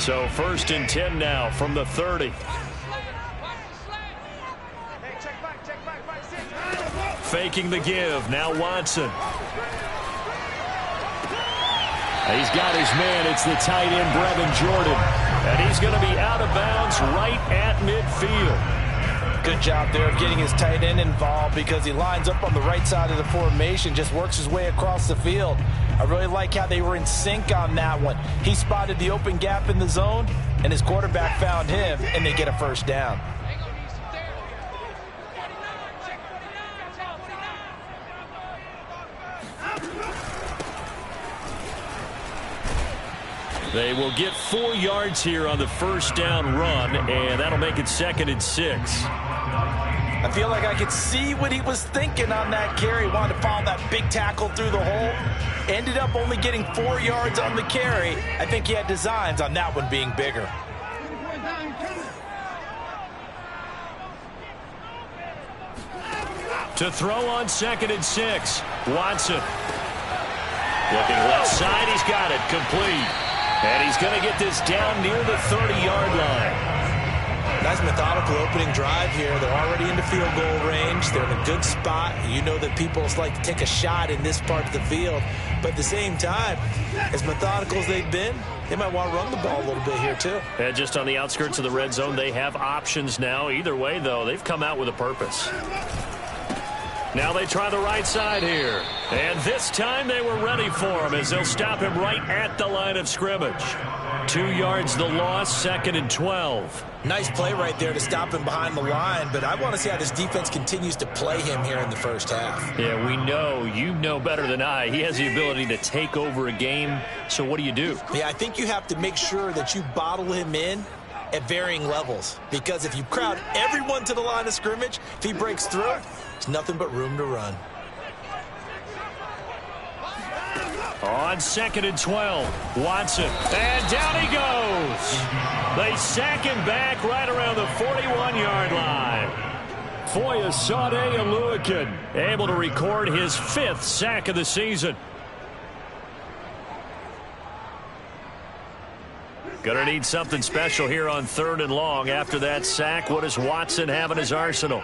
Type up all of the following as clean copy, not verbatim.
So 1st and 10 now from the 30. Faking the give. Now Watson. He's got his man. It's the tight end, Brevin Jordan. And he's going to be out of bounds right at midfield. Good job there of getting his tight end involved because he lines up on the right side of the formation, just works his way across the field. I really like how they were in sync on that one. He spotted the open gap in the zone, and his quarterback found him, and they get a first down. They will get 4 yards here on the first down run, and that'll make it 2nd and 6. I feel like I could see what he was thinking on that carry. Wanted to follow that big tackle through the hole. Ended up only getting 4 yards on the carry. I think he had designs on that one being bigger. To throw on 2nd and 6. Watson. Looking left side. He's got it. Complete. And he's going to get this down near the 30-yard line. Nice methodical opening drive here. They're already in the field goal range. They're in a good spot. You know that people like to take a shot in this part of the field. But at the same time, as methodical as they've been, they might want to run the ball a little bit here too. And just on the outskirts of the red zone, they have options now. Either way, though, they've come out with a purpose. Now they try the right side here. And this time they were ready for him as they'll stop him right at the line of scrimmage. 2 yards the loss, 2nd and 12. Nice play right there to stop him behind the line, but I want to see how this defense continues to play him here in the first half. Yeah, we know. You know better than I. He has the ability to take over a game, so what do you do? Yeah, I think you have to make sure that you bottle him in at varying levels, because if you crowd everyone to the line of scrimmage, if he breaks through, there's nothing but room to run. On 2nd and 12, Watson, and down he goes. They sack him back right around the 41-yard line. Foyesade Aluakin able to record his 5th sack of the season. Gonna need something special here on 3rd and long. After that sack, what does Watson have in his arsenal?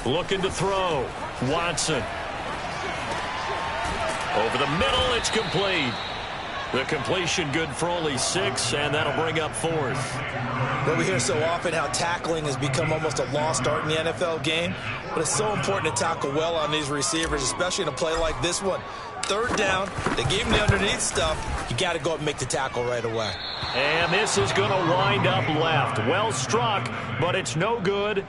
Looking to throw. Watson. Over the middle, it's complete. The completion good for only 6, and that'll bring up 4th. Well, we hear so often how tackling has become almost a lost art in the NFL game, but it's so important to tackle well on these receivers, especially in a play like this one. 3rd down, they gave him the underneath stuff. You got to go up and make the tackle right away. And this is going to wind up left. Well struck, but it's no good.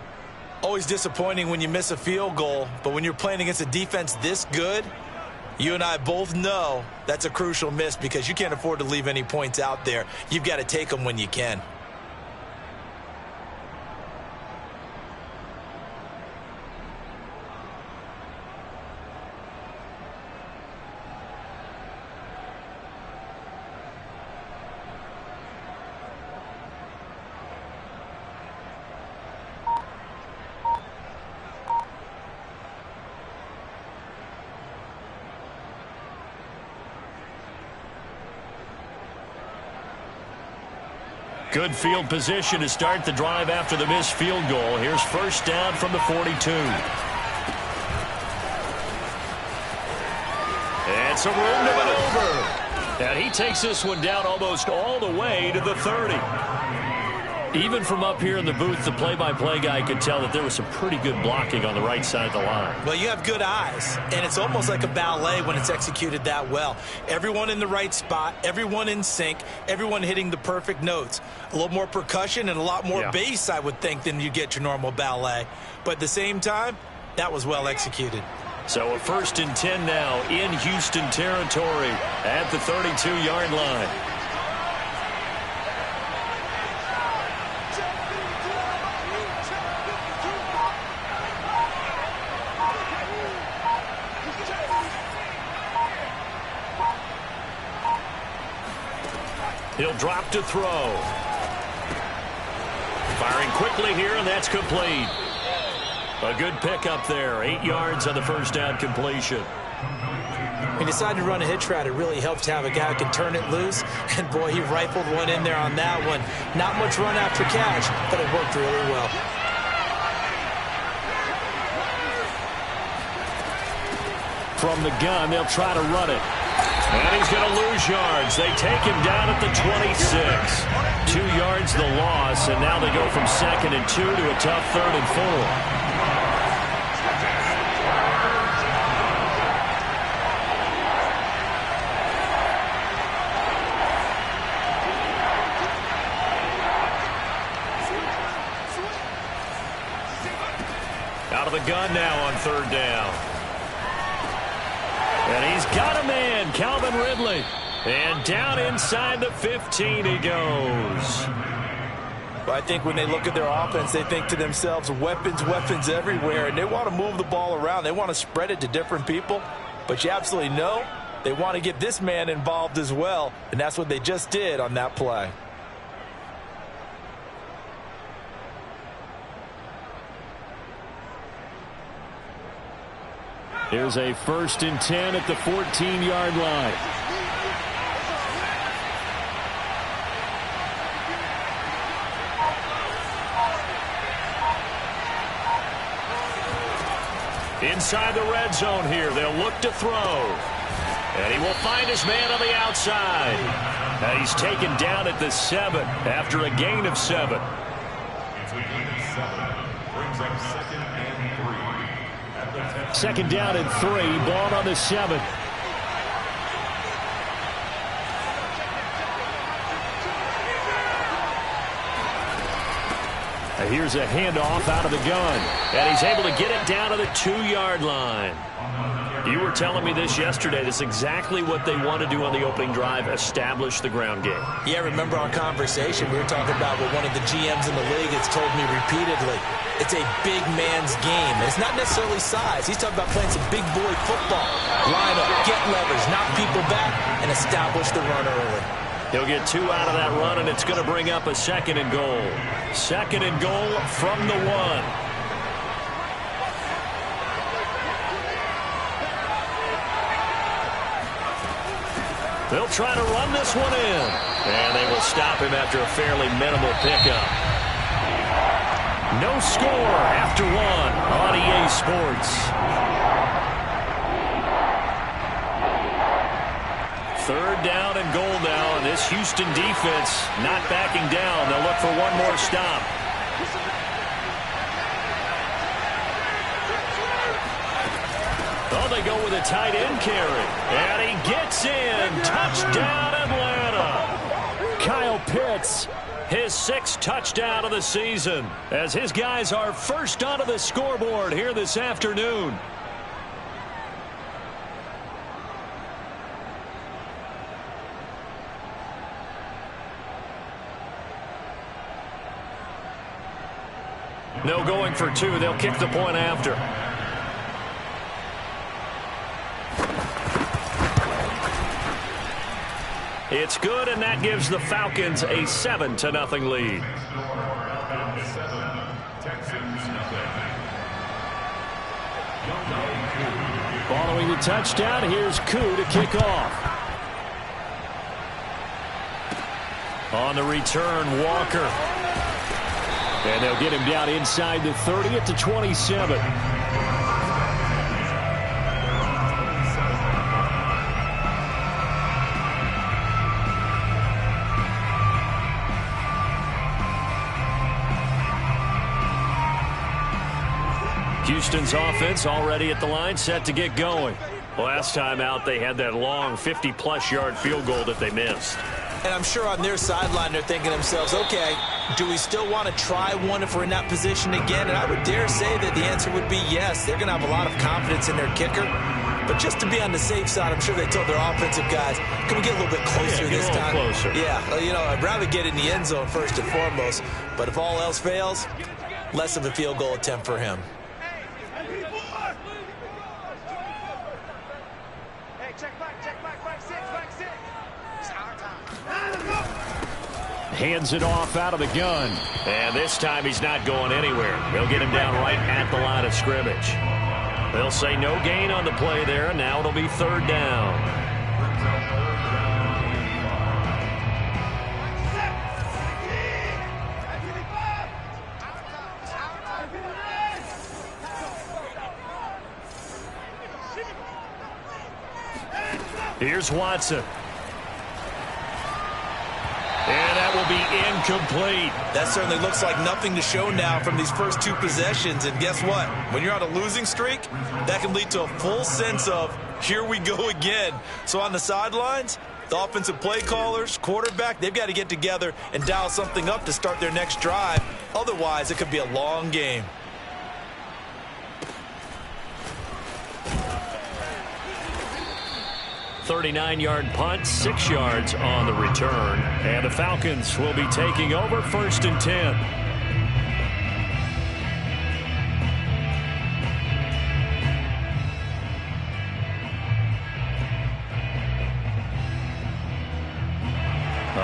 Always disappointing when you miss a field goal, but when you're playing against a defense this good, you and I both know that's a crucial miss because you can't afford to leave any points out there. You've got to take them when you can. Good field position to start the drive after the missed field goal. Here's 1st down from the 42. And some room to maneuver. And he takes this one down almost all the way to the 30. Even from up here in the booth, the play-by-play guy could tell that there was some pretty good blocking on the right side of the line. Well, you have good eyes, and it's almost like a ballet when it's executed that well. Everyone in the right spot, everyone in sync, everyone hitting the perfect notes. A little more percussion and a lot more bass, I would think, than you get your normal ballet. But at the same time, that was well executed. So a 1st and 10 now in Houston territory at the 32-yard line. He'll drop to throw. Firing quickly here, and that's complete. A good pickup there. 8 yards on the first down completion. He decided to run a hitch route. It really helps to have a guy who can turn it loose. And, boy, he rifled one in there on that one. Not much run after catch, but it worked really well. From the gun, they'll try to run it. And he's going to lose yards. They take him down at the 26. 2 yards the loss, and now they go from 2nd and 2 to a tough 3rd and 4. Out of the gun now on 3rd down. And he's got a man, Calvin Ridley. And down inside the 15 he goes. Well, I think when they look at their offense, they think to themselves, weapons, weapons everywhere. And they want to move the ball around. They want to spread it to different people. But you absolutely know they want to get this man involved as well. And that's what they just did on that play. Here's a 1st and 10 at the 14-yard line. Inside the red zone here, they'll look to throw. And he will find his man on the outside. And he's taken down at the 7 after a gain of 7. Brings up 2nd and 3. 2nd down and 3, ball on the 7. Here's a handoff out of the gun, and he's able to get it down to the 2-yard line. You were telling me this yesterday. This is exactly what they want to do on the opening drive, establish the ground game. Yeah, remember our conversation. We were talking about what one of the GMs in the league has told me repeatedly. It's a big man's game. And it's not necessarily size. He's talking about playing some big boy football. Line up, get leverage, knock people back, and establish the run early. He'll get 2 out of that run, and it's going to bring up a 2nd and goal. 2nd and goal from the 1. They'll try to run this one in. And they will stop him after a fairly minimal pickup. No score after 1 on EA Sports. 3rd down and goal now, and this Houston defense not backing down. They'll look for one more stop. Oh, they go with a tight end carry. And he gets in. Touchdown, Atlanta. Kyle Pitts, his 6th touchdown of the season, as his guys are first onto the scoreboard here this afternoon. No going for 2. They'll kick the point after. It's good, and that gives the Falcons a 7-0 lead. Following the touchdown, here's Koo to kick off. On the return, Walker. And they'll get him down inside the 30 at the 27. Houston's offense already at the line, set to get going. Last time out, they had that long 50-plus yard field goal that they missed. And I'm sure on their sideline they're thinking to themselves, okay, do we still want to try one if we're in that position again? And I would dare say that the answer would be yes. They're going to have a lot of confidence in their kicker. But just to be on the safe side, I'm sure they told their offensive guys, can we get a little bit closer this time? Closer. Yeah, well, you know, I'd rather get in the end zone first and foremost. But if all else fails, less of a field goal attempt for him. hands it off out of the gun. And this time he's not going anywhere. They'll get him down right at the line of scrimmage. They'll say no gain on the play there, and now it'll be third down. Here's Watson. And that will be incomplete. That certainly looks like nothing to show now from these first two possessions. And guess what? When you're on a losing streak, that can lead to a full sense of, here we go again. So on the sidelines, the offensive play callers, quarterback, they've got to get together and dial something up to start their next drive. Otherwise, it could be a long game. .39-yard punt, 6 yards on the return. And the Falcons will be taking over 1st and 10.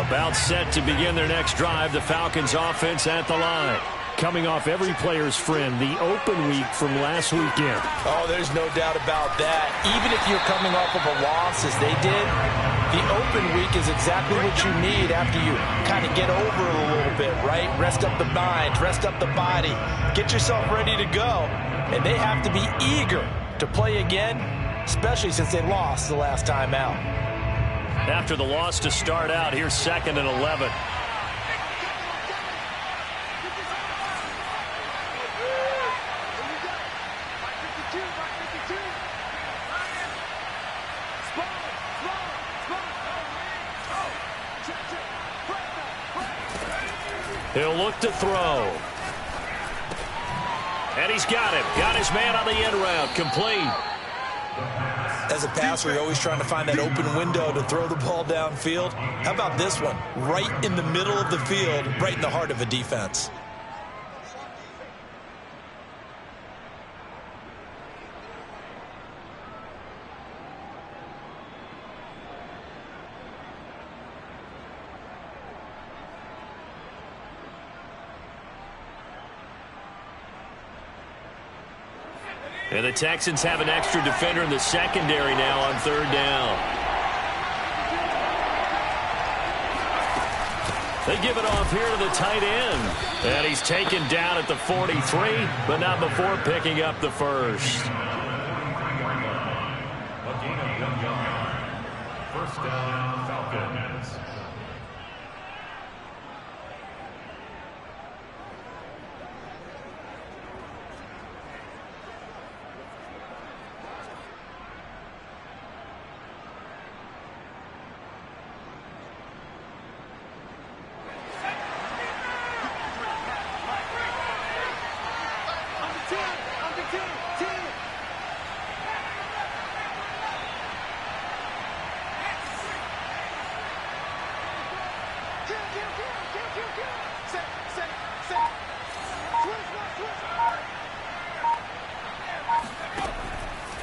About set to begin their next drive, the Falcons offense at the line. Coming off every player's friend, the open week from last weekend. Oh, there's no doubt about that. Even if you're coming off of a loss as they did, the open week is exactly what you need after you kind of get over it a little bit, right? Rest up the mind, rest up the body, get yourself ready to go. And they have to be eager to play again, especially since they lost the last time out. After the loss to start out, here's 2nd and 11. He'll look to throw. And he's got it. Got his man on the end route. Complete. As a passer, you're always trying to find that open window to throw the ball downfield. How about this one? Right in the middle of the field, right in the heart of a defense. And the Texans have an extra defender in the secondary now on 3rd down. They give it off here to the tight end. And he's taken down at the 43, but not before picking up the first. A gain of 1 yard. First down, Falcons.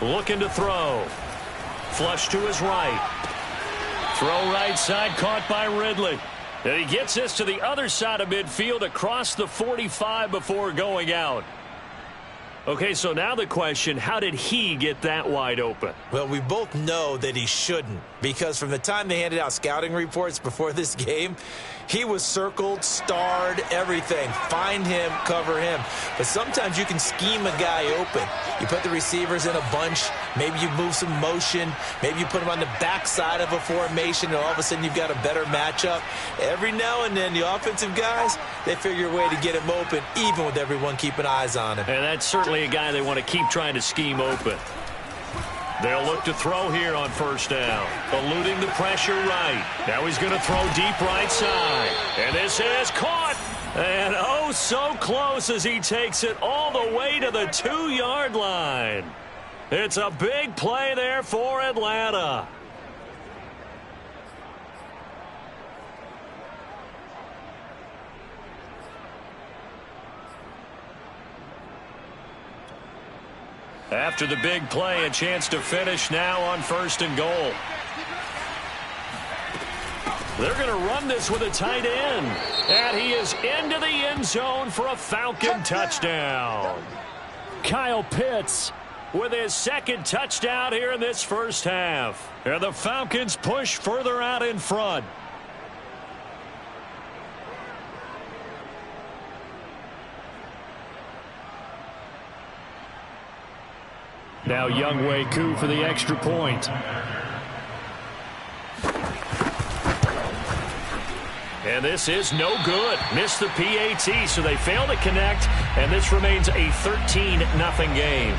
Looking to throw. Flush to his right. Throw right side, caught by Ridley. And he gets this to the other side of midfield across the 45 before going out. Okay, so now the question, how did he get that wide open? Well, we both know that he shouldn't, because from the time they handed out scouting reports before this game, he was circled, starred, everything. Find him, cover him. But sometimes you can scheme a guy open. You put the receivers in a bunch. Maybe you move some motion. Maybe you put them on the backside of a formation, and all of a sudden you've got a better matchup. Every now and then, the offensive guys, they figure a way to get him open, even with everyone keeping eyes on him. And that's certainly a guy they want to keep trying to scheme open. They'll look to throw here on 1st down. Eluding the pressure right. Now he's going to throw deep right side. And this is caught. And oh, so close as he takes it all the way to the 2-yard line. It's a big play there for Atlanta. After the big play, a chance to finish now on 1st and goal. They're going to run this with a tight end. And he is into the end zone for a Falcon touchdown. Kyle Pitts with his second touchdown here in this first half. And the Falcons push further out in front. Now Younghoe Koo for the extra point. And this is no good. Missed the PAT, so they fail to connect, and this remains a 13-0 game.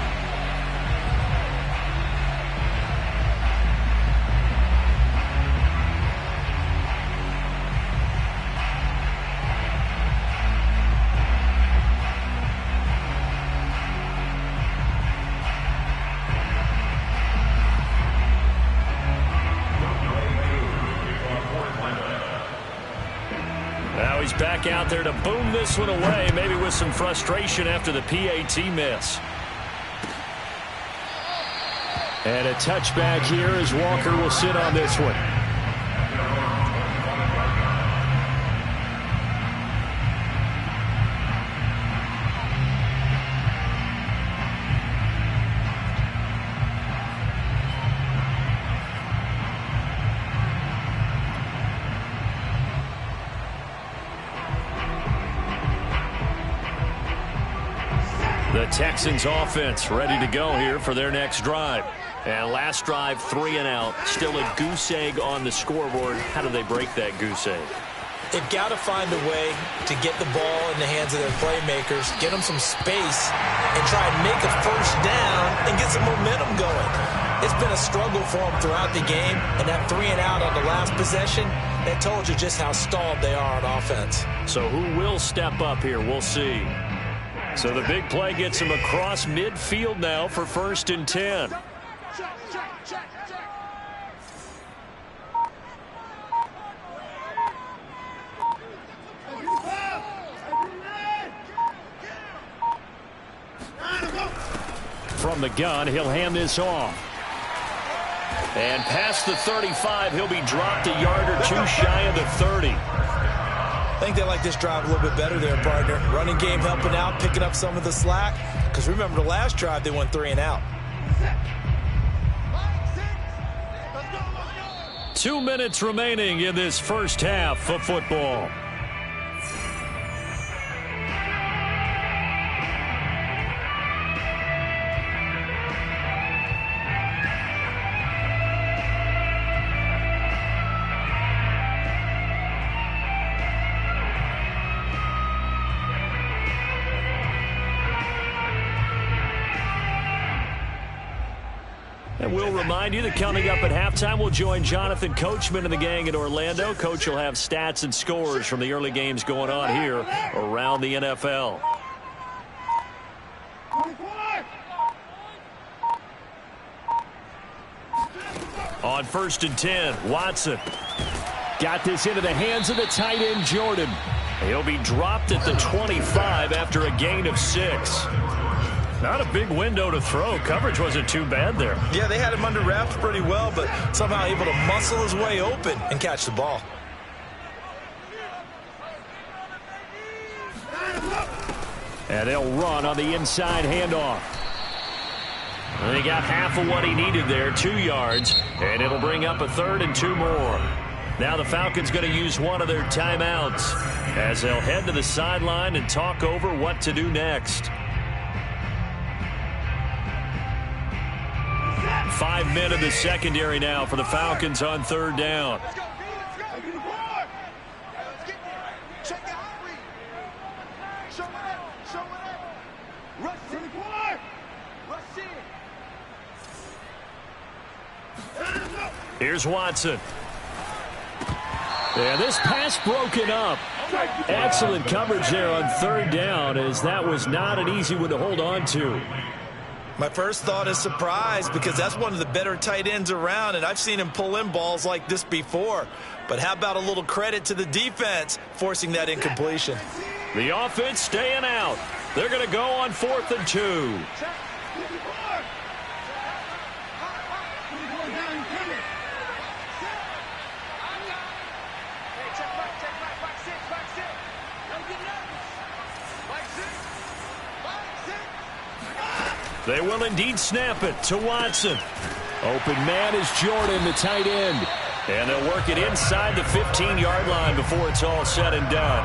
Now he's back out there to boom this one away, maybe with some frustration after the PAT miss. And a touchback here as Walker will sit on this one. The Texans offense ready to go here for their next drive. And last drive, 3 and out. Still a goose egg on the scoreboard. How do they break that goose egg? They've got to find a way to get the ball in the hands of their playmakers, get them some space, and try and make a first down and get some momentum going. It's been a struggle for them throughout the game, and that 3 and out on the last possession, that told you just how stalled they are on offense. So who will step up here? We'll see. So the big play gets him across midfield now for 1st and 10. From the gun, he'll hand this off. And past the 35, he'll be dropped a yard or two shy of the 30. I think they like this drive a little bit better there, partner. Running game helping out, picking up some of the slack. Because remember the last drive, they went 3 and out. 2 minutes remaining in this first half of football. And we'll remind you that coming up at halftime, we'll join Jonathan Coachman and the gang in Orlando. Coach will have stats and scores from the early games going on here around the NFL. On 1st and 10, Watson got this into the hands of the tight end, Jordan. He'll be dropped at the 25 after a gain of 6. Not a big window to throw. Coverage wasn't too bad there. Yeah, they had him under wraps pretty well, but somehow able to muscle his way open and catch the ball. And they'll run on the inside handoff. And he got half of what he needed there, 2 yards, and it'll bring up a 3rd and 2 more. Now the Falcons going to use one of their timeouts as they'll head to the sideline and talk over what to do next. 5 men in the secondary now for the Falcons on 3rd down. Here's Watson. And this pass broken up. Excellent coverage there on 3rd down, as that was not an easy one to hold on to. My first thought is surprise, because that's one of the better tight ends around, and I've seen him pull in balls like this before. But how about a little credit to the defense forcing that incompletion? The offense staying out. They're going to go on 4th and 2. They will indeed snap it to Watson. Open man is Jordan, the tight end. And they'll work it inside the 15-yard line before it's all said and done.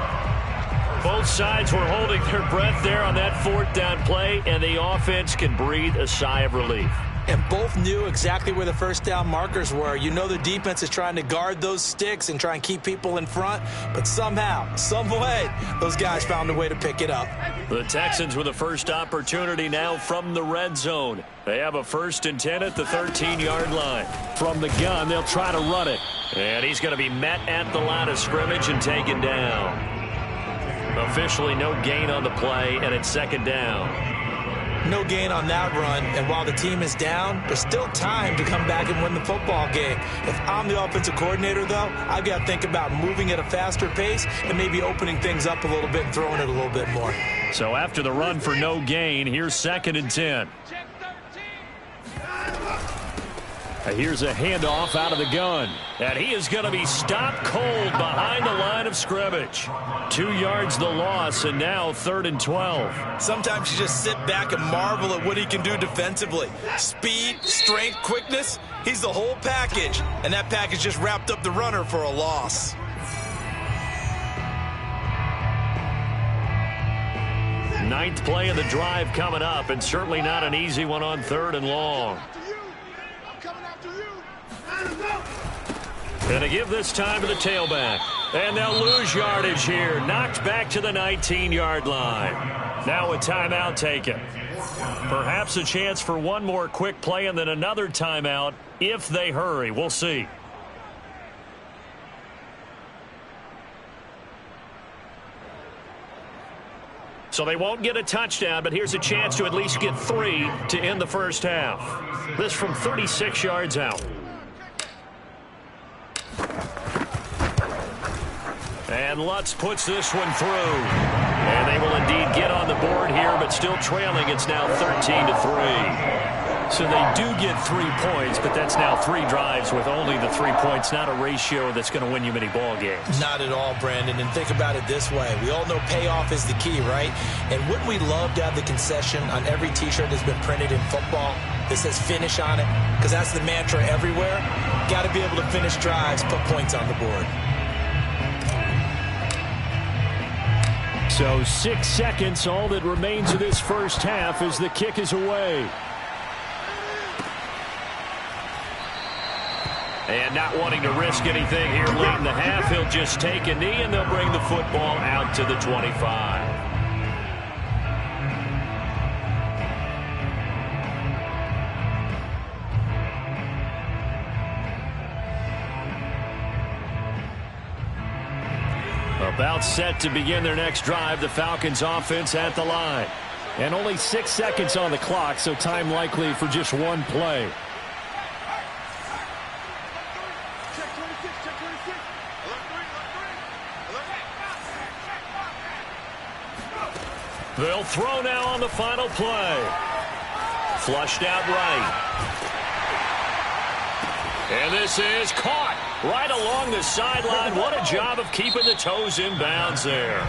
Both sides were holding their breath there on that fourth down play, and the offense can breathe a sigh of relief. And both knew exactly where the first down markers were. You know the defense is trying to guard those sticks and try and keep people in front, but somehow, some way, those guys found a way to pick it up. The Texans with a first opportunity now from the red zone. They have a 1st and 10 at the 13-yard line. From the gun, they'll try to run it. And he's going to be met at the line of scrimmage and taken down. Officially no gain on the play, and it's 2nd down. No gain on that run, and while the team is down, there's still time to come back and win the football game. If I'm the offensive coordinator, though, I've got to think about moving at a faster pace and maybe opening things up a little bit and throwing it a little bit more. So after the run for no gain, here's 2nd and 10. Here's a handoff out of the gun. And he is going to be stopped cold behind the line of scrimmage. 2 yards the loss, and now 3rd and 12. Sometimes you just sit back and marvel at what he can do defensively. Speed, strength, quickness, he's the whole package. And that package just wrapped up the runner for a loss. Ninth play of the drive coming up, and certainly not an easy one on 3rd and long. And to give this time to the tailback. And they'll lose yardage here. Knocked back to the 19-yard line. Now a timeout taken. Perhaps a chance for one more quick play and then another timeout if they hurry. We'll see. So they won't get a touchdown, but here's a chance to at least get 3 to end the first half. This from 36 yards out. And Lutz puts this one through. And they will indeed get on the board here, but still trailing. It's now 13-3. So they do get 3 points, but that's now 3 drives with only the 3 points, not a ratio that's going to win you many ball games. Not at all, Brandon. And think about it this way. We all know payoff is the key, right? And wouldn't we love to have the concession on every T-shirt that's been printed in football that says finish on it? Because that's the mantra everywhere. Got to be able to finish drives, put points on the board. So 6 seconds, all that remains of this first half as the kick is away. And not wanting to risk anything here late in the half, he'll just take a knee and they'll bring the football out to the 25. About set to begin their next drive, the Falcons offense at the line. And only 6 seconds on the clock, so time likely for just one play. They'll throw now on the final play. Flushed out right. And this is caught right along the sideline. What a job of keeping the toes in bounds there.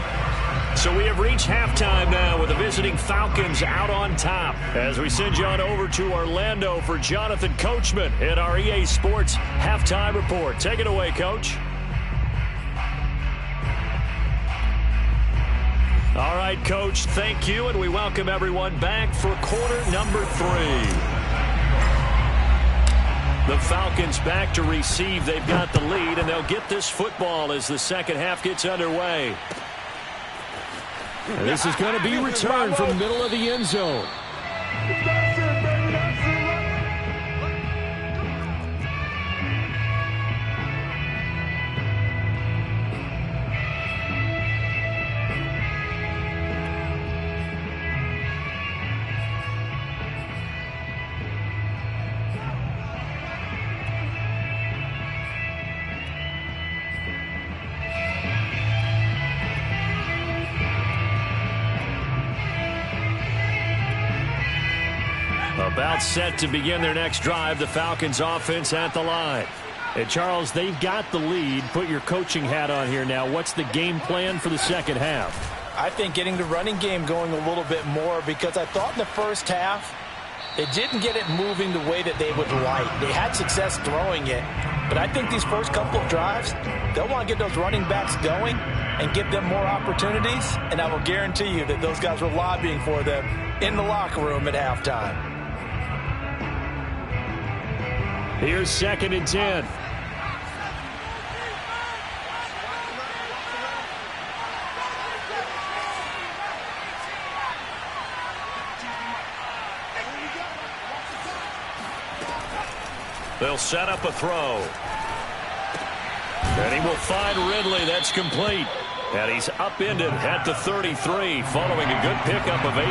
So we have reached halftime now with the visiting Falcons out on top. As we send you on over to Orlando for Jonathan Coachman in our EA Sports Halftime Report. Take it away, Coach. All right, Coach, thank you, and we welcome everyone back for quarter number 3. The Falcons back to receive. They've got the lead, and they'll get this football as the second half gets underway. And this is going to be returned from the middle of the end zone. About set to begin their next drive, the Falcons offense at the line. And Charles, they've got the lead. Put your coaching hat on here now. What's the game plan for the second half? I think getting the running game going a little bit more, because I thought in the first half It didn't get it moving the way that they would like. They had success throwing it, but I think these first couple of drives, they'll want to get those running backs going and give them more opportunities, and I will guarantee you that those guys were lobbying for them in the locker room at halftime. Here's 2nd and 10. They'll set up a throw. And he will find Ridley. That's complete. And he's upended at the 33 following a good pickup of 8.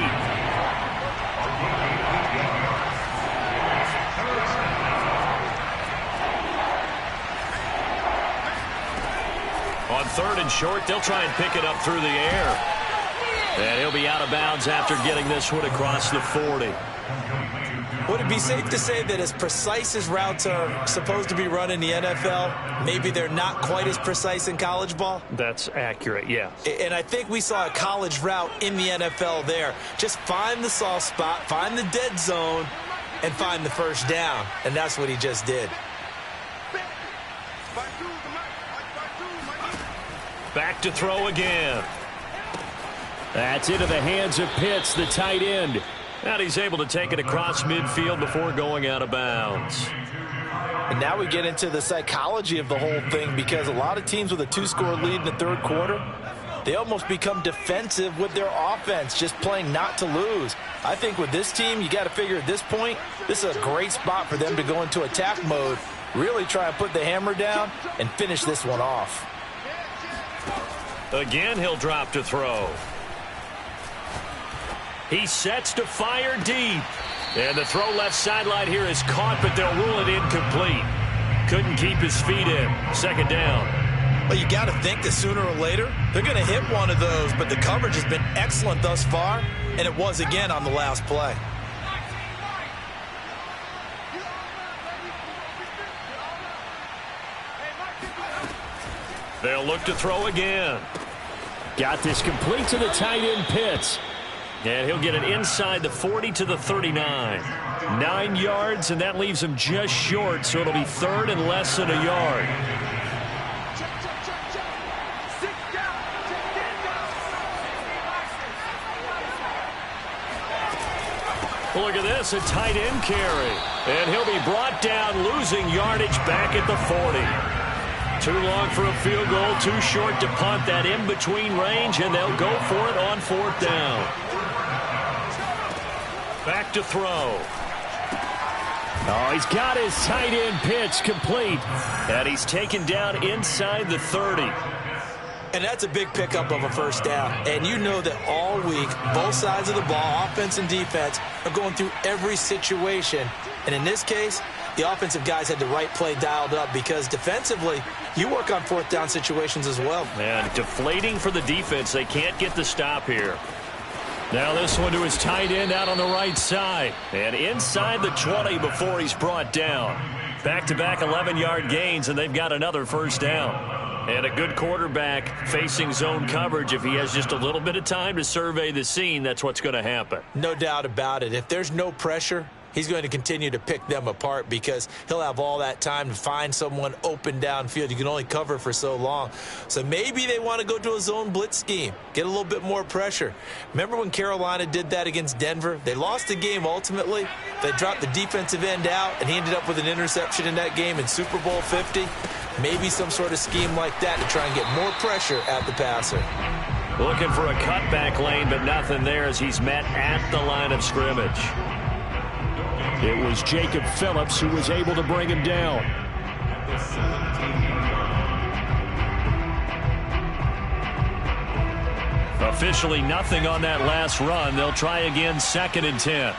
On 3rd and short, they'll try and pick it up through the air. And he'll be out of bounds after getting this one across the 40. Would it be safe to say that as precise as routes are supposed to be run in the NFL, maybe they're not quite as precise in college ball? That's accurate, yeah. And I think we saw a college route in the NFL there. Just find the soft spot, find the dead zone, and find the first down. And that's what he just did. Back to throw again. That's into the hands of Pitts, the tight end. And he's able to take it across midfield before going out of bounds. And now we get into the psychology of the whole thing, because a lot of teams with a 2-score lead in the 3rd quarter, they almost become defensive with their offense, just playing not to lose. I think with this team, you got to figure at this point, this is a great spot for them to go into attack mode, really try and put the hammer down and finish this one off. Again, he'll drop to throw. He sets to fire deep. And the throw left sideline here is caught, but they'll rule it incomplete. Couldn't keep his feet in. 2nd down. Well, you got to think that sooner or later, they're going to hit one of those, but the coverage has been excellent thus far, and it was again on the last play. They'll look to throw again. Got this complete to the tight end, Pitts. And he'll get it inside the 40 to the 39. 9 yards, and that leaves him just short, so it'll be 3rd and less than a yard. Look at this, a tight end carry. And he'll be brought down, losing yardage back at the 40. Too long for a field goal, too short to punt. That in-between range, and they'll go for it on 4th down. Back to throw. Oh, he's got his tight end Pitts complete. And he's taken down inside the 30. And that's a big pickup of a first down. And you know that all week, both sides of the ball, offense and defense, are going through every situation. And in this case, the offensive guys had the right play dialed up, because defensively, you work on 4th down situations as well. And deflating for the defense. They can't get the stop here. Now this one to his tight end out on the right side. And inside the 20 before he's brought down. Back-to-back 11-yard gains, and they've got another first down. And a good quarterback facing zone coverage. If he has just a little bit of time to survey the scene, that's what's going to happen. No doubt about it. If there's no pressure, he's going to continue to pick them apart, because he'll have all that time to find someone open downfield. You can only cover for so long. So maybe they want to go to a zone blitz scheme, get a little bit more pressure. Remember when Carolina did that against Denver? They lost the game ultimately. They dropped the defensive end out, and he ended up with an interception in that game in Super Bowl 50. Maybe some sort of scheme like that to try and get more pressure at the passer. Looking for a cutback lane, but nothing there as he's met at the line of scrimmage. It was Jacob Phillips who was able to bring him down. Officially nothing on that last run. They'll try again, 2nd and 10.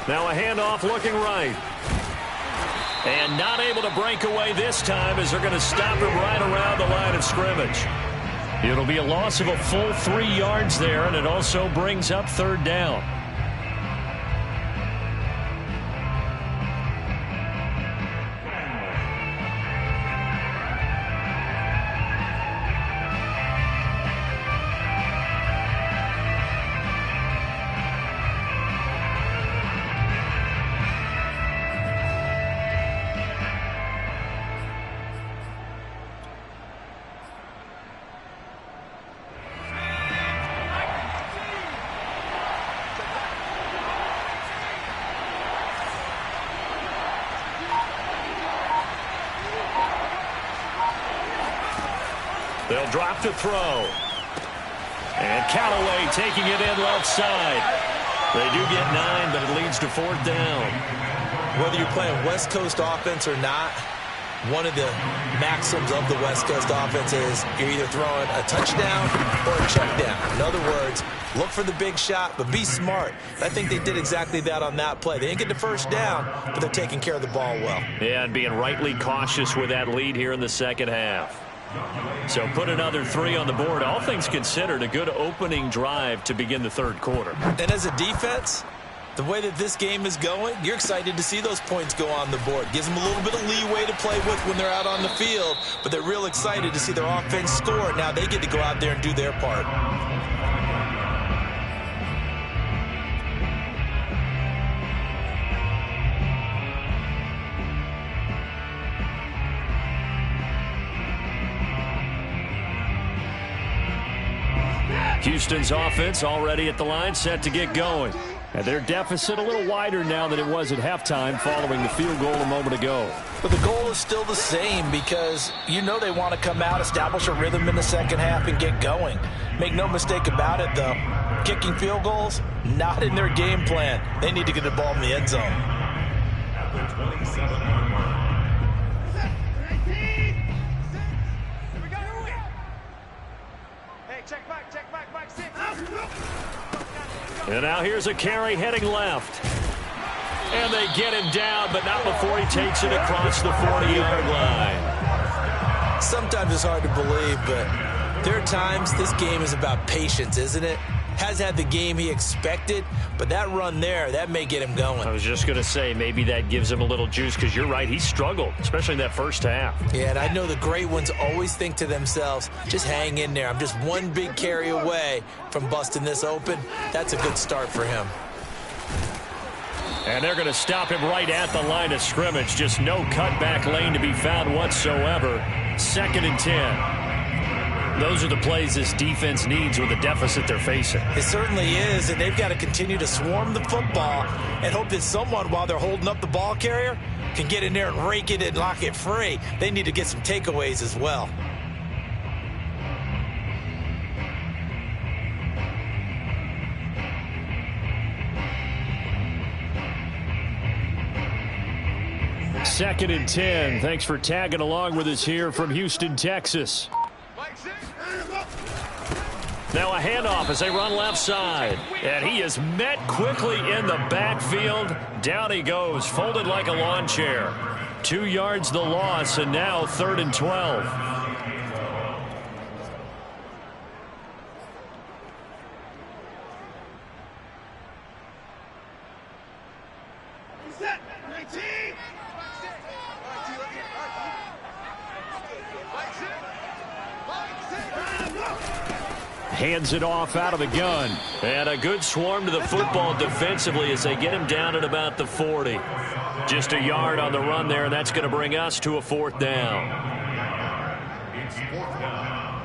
Now a handoff looking right. And not able to break away this time, as they're going to stop him right around the line of scrimmage. It'll be a loss of a full 3 yards there, and it also brings up 3rd down. They'll drop to throw. And Callaway taking it in left side. They do get 9, but it leads to 4th down. Whether you're playing West Coast offense or not, one of the maxims of the West Coast offense is you're either throwing a touchdown or a check down. In other words, look for the big shot, but be smart. I think they did exactly that on that play. They didn't get the first down, but they're taking care of the ball well. Yeah, and being rightly cautious with that lead here in the second half. So put another 3 on the board. All things considered, a good opening drive to begin the third quarter. And as a defense, the way that this game is going, you're excited to see those points go on the board. Gives them a little bit of leeway to play with when they're out on the field, but they're real excited to see their offense score. Now they get to go out there and do their part. Houston's offense already at the line, set to get going. And their deficit a little wider now than it was at halftime following the field goal a moment ago. But the goal is still the same because you know they want to come out, establish a rhythm in the second half, and get going. Make no mistake about it, though. Kicking field goals, not in their game plan. They need to get the ball in the end zone. At the 27-yard mark. And now here's a carry heading left. And they get him down, but not before he takes it across the 40-yard line. Sometimes it's hard to believe, but there are times this game is about patience, isn't it? Has had the game he expected, but that run there, that may get him going. I was just going to say, maybe that gives him a little juice, because you're right, he struggled, especially in that first half. Yeah, and I know the great ones always think to themselves, just hang in there. I'm just one big carry away from busting this open. That's a good start for him. And they're going to stop him right at the line of scrimmage. Just no cutback lane to be found whatsoever. 2nd and 10. Those are the plays this defense needs with the deficit they're facing. It certainly is, and they've got to continue to swarm the football and hope that someone, while they're holding up the ball carrier, can get in there and rake it and lock it free. They need to get some takeaways as well. Second and 10. Thanks for tagging along with us here from Houston, Texas. Now a handoff as they run left side. And he is met quickly in the backfield. Down he goes, folded like a lawn chair. 2 yards the loss, and now 3rd and 12. Hands it off out of the gun. And a good swarm to the football defensively as they get him down at about the 40. Just a yard on the run there, and that's going to bring us to a 4th down. It's 4th down.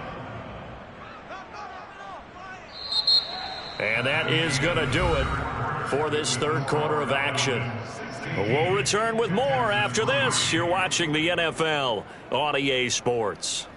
And that is going to do it for this third quarter of action. We'll return with more after this. You're watching the NFL on EA Sports.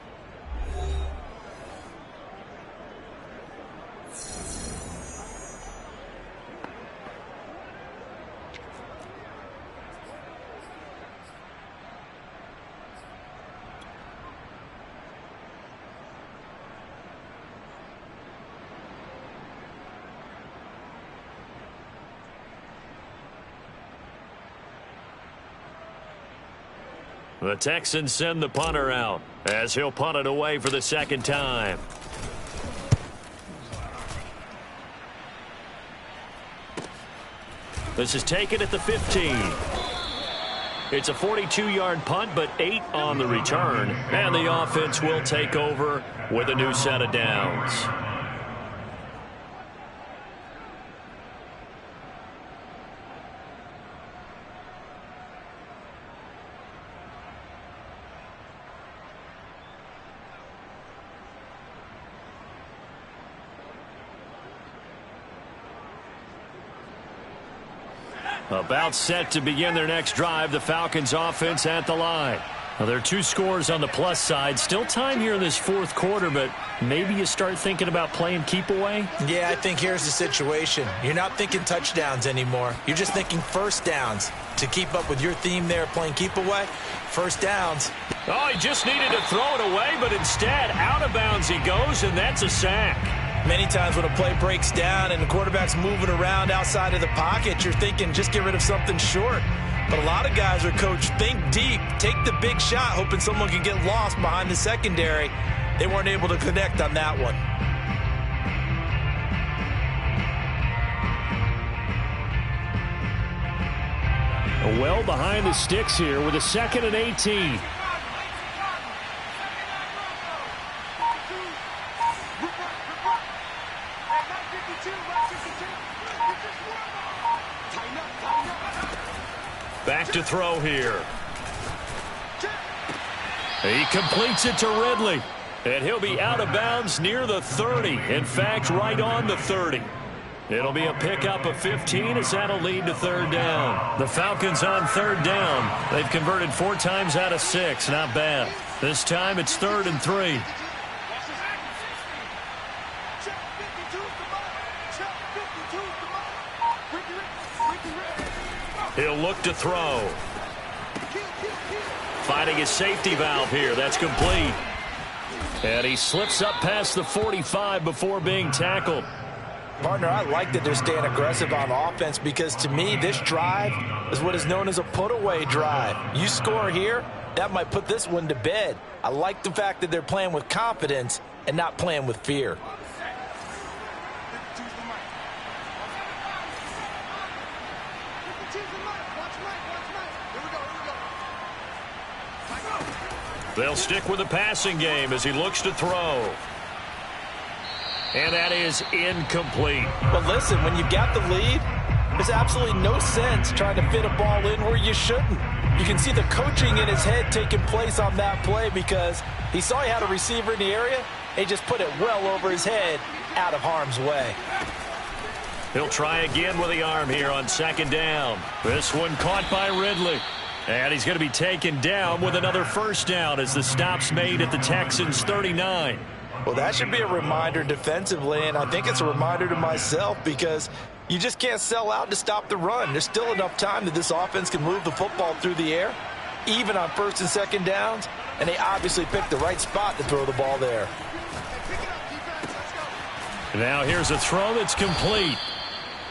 The Texans send the punter out as he'll punt it away for the second time. This is taken at the 15. It's a 42-yard punt, but 8 on the return. And the offense will take over with a new set of downs. About set to begin their next drive, the Falcons offense at the line. Well, there are 2 scores on the plus side. Still time here in this fourth quarter, but maybe you start thinking about playing keep away? Yeah, I think here's the situation. You're not thinking touchdowns anymore. You're just thinking first downs. To keep up with your theme there, playing keep away, first downs. Oh, he just needed to throw it away, but instead, out of bounds he goes, and that's a sack. Many times when a play breaks down and the quarterback's moving around outside of the pocket, you're thinking just get rid of something short. But a lot of guys are coached, think deep, take the big shot, hoping someone can get lost behind the secondary. They weren't able to connect on that one. Well behind the sticks here with a 2nd and 18. Back to throw here. He completes it to Ridley. And he'll be out of bounds near the 30. In fact, right on the 30. It'll be a pickup of 15 as that'll lead to 3rd down. The Falcons on 3rd down. They've converted 4 times out of 6. Not bad. This time it's 3rd and 3. He'll look to throw. Finding his safety valve here. That's complete. And he slips up past the 45 before being tackled. Partner, I like that they're staying aggressive on offense because to me, this drive is what is known as a put-away drive. You score here, that might put this one to bed. I like the fact that they're playing with confidence and not playing with fear. They'll stick with the passing game as he looks to throw. And that is incomplete. But listen, when you've got the lead, there's absolutely no sense trying to fit a ball in where you shouldn't. You can see the coaching in his head taking place on that play because he saw he had a receiver in the area. He just put it well over his head, out of harm's way. He'll try again with the arm here on 2nd down. This one caught by Ridley. And he's going to be taken down with another 1st down as the stop's made at the Texans' 39. Well, that should be a reminder defensively, and I think it's a reminder to myself because you just can't sell out to stop the run. There's still enough time that this offense can move the football through the air, even on 1st and 2nd downs, and they obviously picked the right spot to throw the ball there. Now here's a throw that's complete.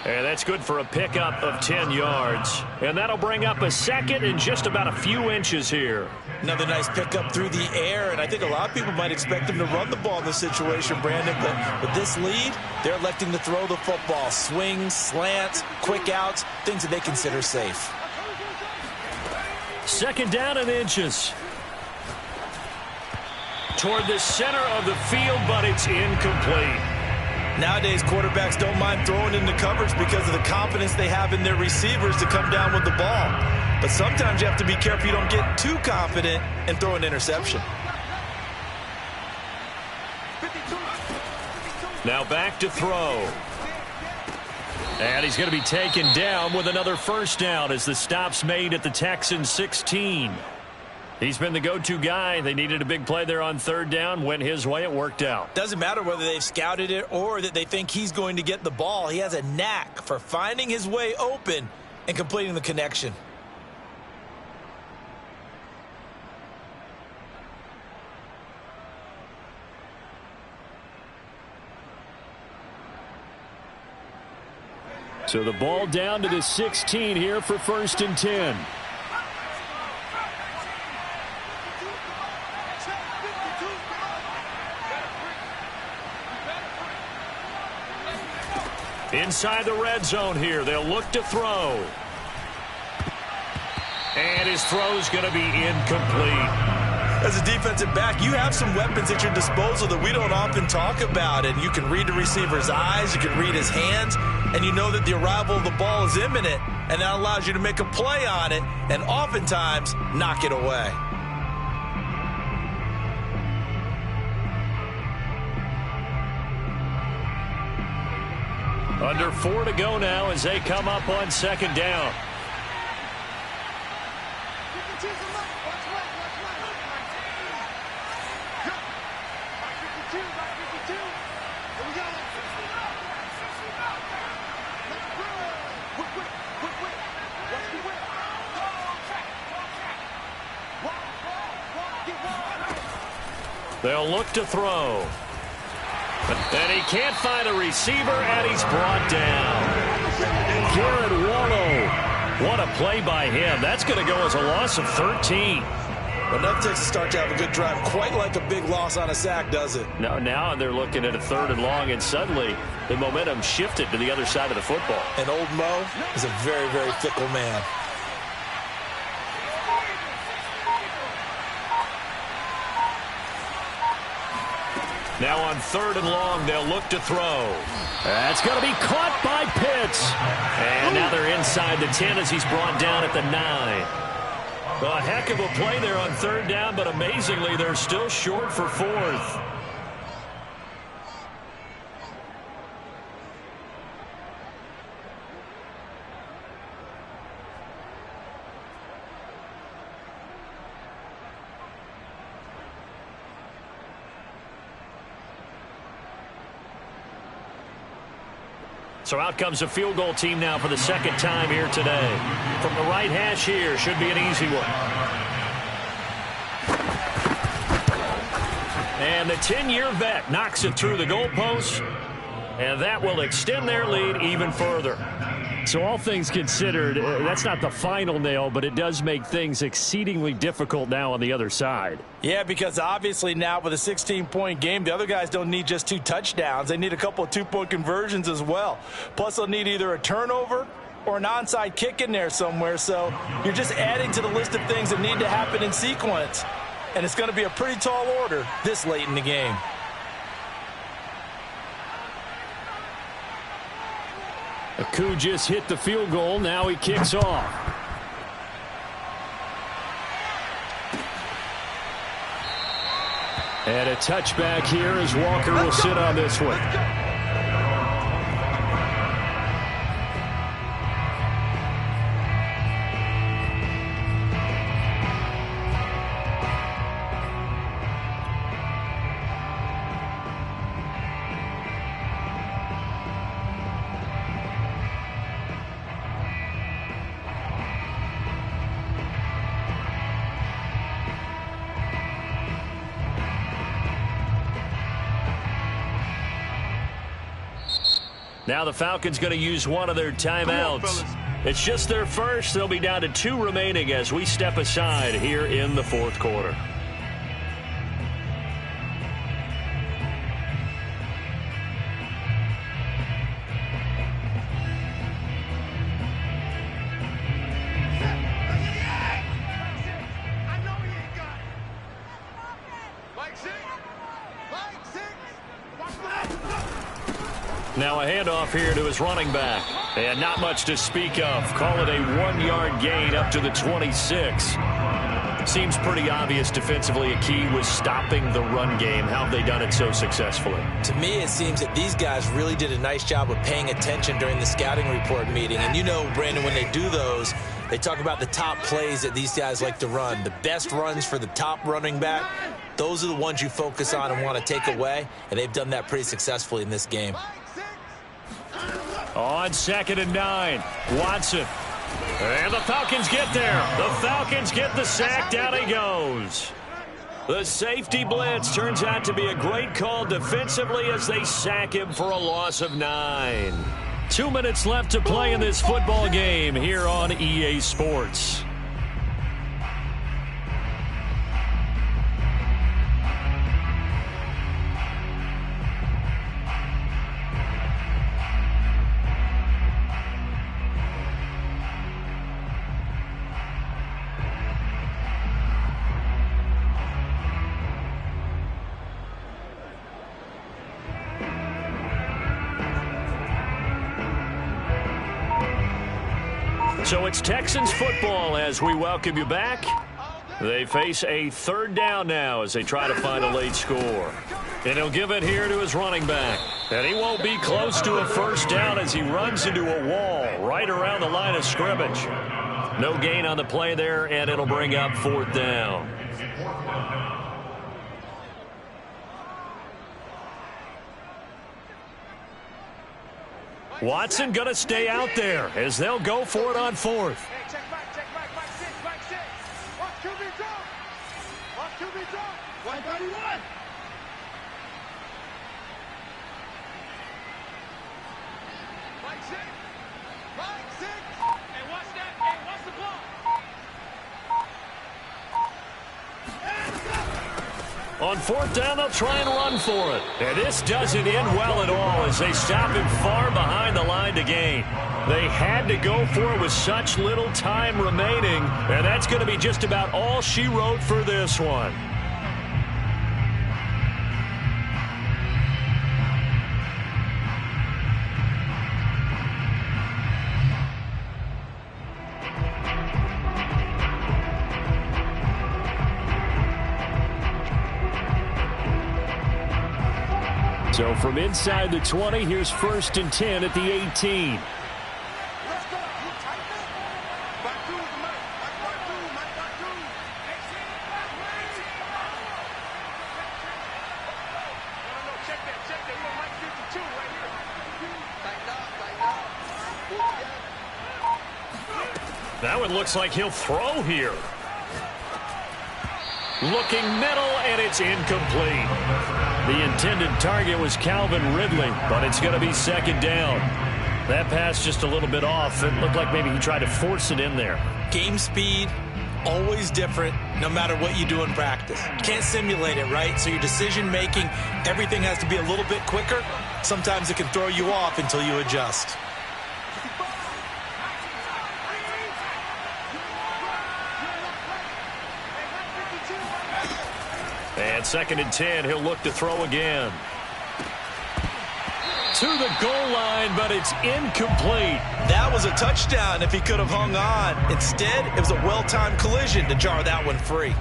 And that's good for a pickup of 10 yards. And that'll bring up a 2nd and just about a few inches here. Another nice pickup through the air, and I think a lot of people might expect him to run the ball in this situation, Brandon, but with this lead, they're electing to throw the football. Swings, slants, quick outs, things that they consider safe. 2nd down and inches. Toward the center of the field, but it's incomplete. Nowadays, quarterbacks don't mind throwing into coverage because of the confidence they have in their receivers to come down with the ball. But sometimes you have to be careful you don't get too confident and throw an interception. Now back to throw. And he's going to be taken down with another 1st down as the stop's made at the Texans' 16. He's been the go-to guy. They needed a big play there on 3rd down. Went his way. It worked out. Doesn't matter whether they've scouted it or that they think he's going to get the ball. He has a knack for finding his way open and completing the connection. So the ball down to the 16 here for 1st and 10. Inside the red zone here. They'll look to throw. And his throw's going to be incomplete. As a defensive back, you have some weapons at your disposal that we don't often talk about. And you can read the receiver's eyes, you can read his hands, and you know that the arrival of the ball is imminent. And that allows you to make a play on it and oftentimes knock it away. Under 4 to go now as they come up on 2nd down. They'll look to throw. And he can't find a receiver, and he's brought down. Garrett Wallow. What a play by him. That's going to go as a loss of 13. Well, enough takes to start to have a good drive. Quite like a big loss on a sack, does it? No, now they're looking at a 3rd and long, and suddenly the momentum shifted to the other side of the football. And old Mo is a very, very fickle man. Now on 3rd and long, they'll look to throw. That's going to be caught by Pitts. And now they're inside the 10 as he's brought down at the 9. A heck of a play there on 3rd down, but amazingly, they're still short for 4th. So out comes the field goal team now for the 2nd time here today. From the right hash here, should be an easy one. And the 10-year vet knocks it through the goalpost, and that will extend their lead even further. So all things considered, that's not the final nail, but it does make things exceedingly difficult now on the other side. Yeah, because obviously now with a 16-point game, the other guys don't need just 2 touchdowns. They need a couple of 2-point conversions as well. Plus, they'll need either a turnover or an onside kick in there somewhere. So you're just adding to the list of things that need to happen in sequence. And it's going to be a pretty tall order this late in the game. Aku just hit the field goal. Now he kicks off. And a touchback here as Walker will sit on this one. Now the Falcons going to use one of their timeouts. It's just their first. They'll be down to 2 remaining as we step aside here in the 4th quarter. Now a handoff here to his running back. And not much to speak of. Call it a 1-yard gain up to the 26. Seems pretty obvious defensively. A key was stopping the run game. How have they done it so successfully? To me, it seems that these guys really did a nice job of paying attention during the scouting report meeting. And you know, Brandon, when they do those, they talk about the top plays that these guys like to run. The best runs for the top running back, those are the ones you focus on and want to take away. And they've done that pretty successfully in this game. On 2nd and 9, Watson. And the Falcons get there. The Falcons get the sack. Down he goes. The safety blitz turns out to be a great call defensively as they sack him for a loss of 9. 2 minutes left to play in this football game here on EA Sports. So it's Texans football as we welcome you back. They face a 3rd down now as they try to find a late score. And he'll give it here to his running back. And he won't be close to a 1st down as he runs into a wall right around the line of scrimmage. No gain on the play there, and it'll bring up 4th down. Watson going to stay out there as they'll go for it on fourth. Check back, six. Watch QB drop. White body one. Mike six. Hey, watch that. Hey, watch the ball. On fourth down, they'll try and run for it. And this doesn't end well at all as they stop him far behind the line to gain. They had to go for it with such little time remaining, and that's going to be just about all she wrote for this one. So from inside the 20, here's 1st and 10 at the 18. That one looks like he'll throw here. Looking middle, and it's incomplete. The intended target was Calvin Ridley, but it's going to be 2nd down. That pass just a little bit off. It looked like maybe he tried to force it in there. Game speed, always different, no matter what you do in practice. Can't simulate it, right? So your decision-making, everything has to be a little bit quicker. Sometimes it can throw you off until you adjust. And 2nd and 10, he'll look to throw again. To the goal line, but it's incomplete. That was a touchdown if he could have hung on. Instead, it was a well-timed collision to jar that one free.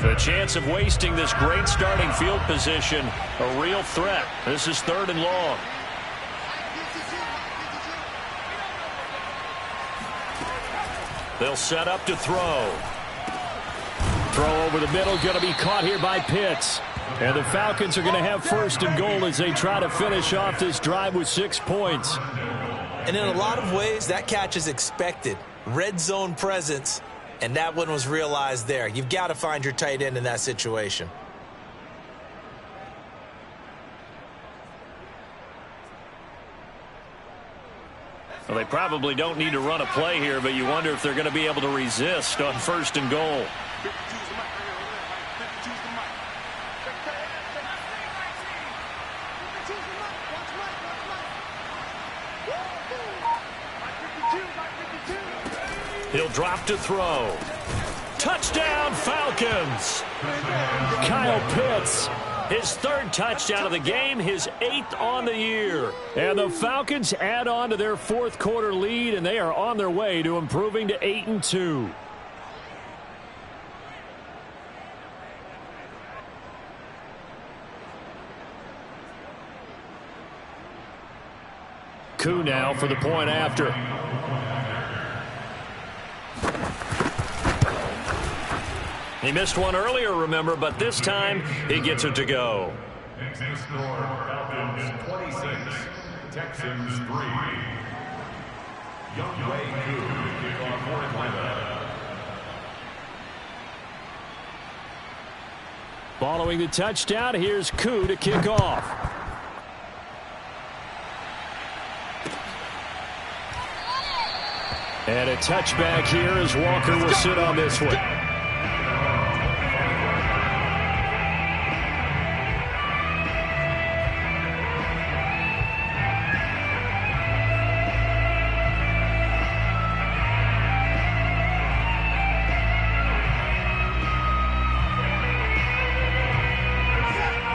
The chance of wasting this great starting field position, a real threat. This is 3rd and long. They'll set up to throw. Throw over the middle, going to be caught here by Pitts. And the Falcons are going to have 1st and goal as they try to finish off this drive with 6 points. And in a lot of ways, that catch is expected. Red zone presence, and that one was realized there. You've got to find your tight end in that situation. Well, they probably don't need to run a play here, but you wonder if they're going to be able to resist on 1st and goal. He'll drop to throw. Touchdown, Falcons! Kyle Pitts, his 3rd touchdown of the game, his 8th on the year. And the Falcons add on to their 4th quarter lead, and they are on their way to improving to 8-2. Koo now for the point after. He missed one earlier, remember, but this time he gets it to go. Next score, Falcons 26, Texans 3. Youngway Koo to kick off for Atlanta. Following the touchdown, here's Koo to kick off. And a touchback here as Walker will sit on this one.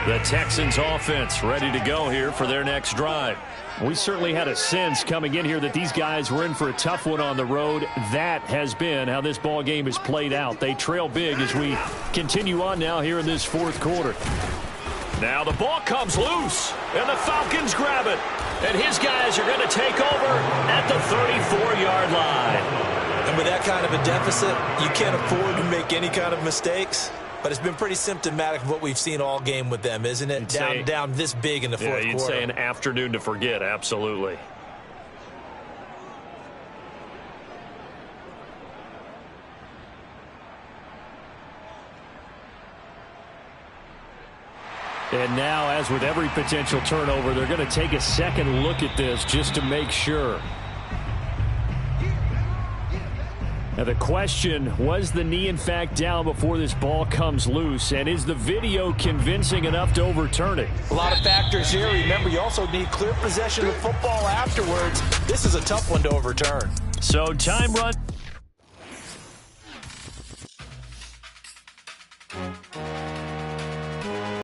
The Texans offense ready to go here for their next drive. We certainly had a sense coming in here that these guys were in for a tough one on the road. That has been how this ball game has played out. They trail big as we continue on now here in this 4th quarter. Now the ball comes loose, and the Falcons grab it. And his guys are going to take over at the 34-yard line. And with that kind of a deficit, you can't afford to make any kind of mistakes. but it's been pretty symptomatic of what we've seen all game with them, isn't it? Down this big in the fourth quarter. You'd say an afternoon to forget, absolutely. And now, as with every potential turnover, they're going to take a second look at this just to make sure. Now the question, was the knee in fact down before this ball comes loose? And is the video convincing enough to overturn it? A lot of factors here. Remember, you also need clear possession of the football afterwards. This is a tough one to overturn. So time run.